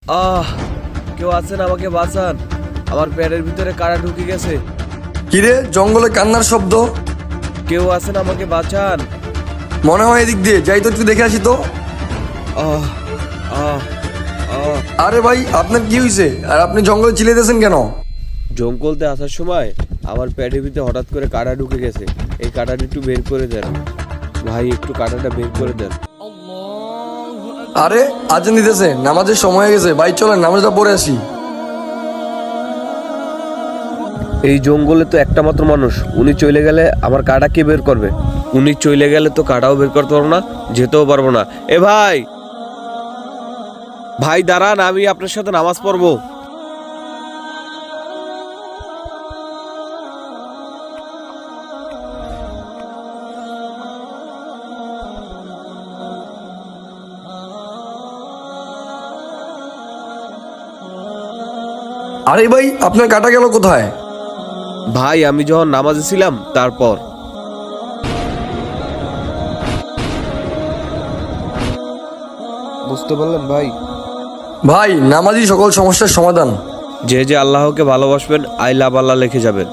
আহ কেউ আছেন, আমাকে বাঁচান। আমার পেটের ভিতরে কারা ঢুকে গেছে। কিরে, জঙ্গলে কান্নার শব্দ? কেউ আছেন, আমাকে বাঁচান। মনে হয় এদিক দিয়ে যাই তো, একটু দেখে আসি তো। আহ আহ আহ আরে ভাই, আপনার কি হয়েছে? আর আপনি জঙ্গলে চিল্লাইতেছেন কেন? জঙ্গলতে আসার সময় আমার পেটের ভিতরে হঠাৎ করে কাটা ঢুকে গেছে। এই কাটাটা একটু বের করে দেন ভাই, একটু কাটাটা বের করে দেন। আরে আজান দিতেছে, নামাজের সময় হয়ে গেছে ভাই, চলেন নামাজটা পড়ে আসি। এই জঙ্গলে তো একটা মাত্র মানুষ, উনি চলে গেলে আমার কাটা কে বের করবে? উনি চলে গেলে তো কাটাও বের করতে পারবো না, যেতেও পারবো না। এ ভাই, ভাই দাঁড়ান, আমি আপনার সাথে নামাজ পড়বো। আরে ভাই, আপনার কাটা গেল কোথায়? ভাই আমি যখন নামাজে ছিলাম তারপর। বুঝতে পারলেন ভাই? ভাই, নামাজই সকল সমস্যার সমাধান। যে যে আল্লাহকে ভালোবাসবেন আই লাভ আল্লাহ লিখে যাবেন।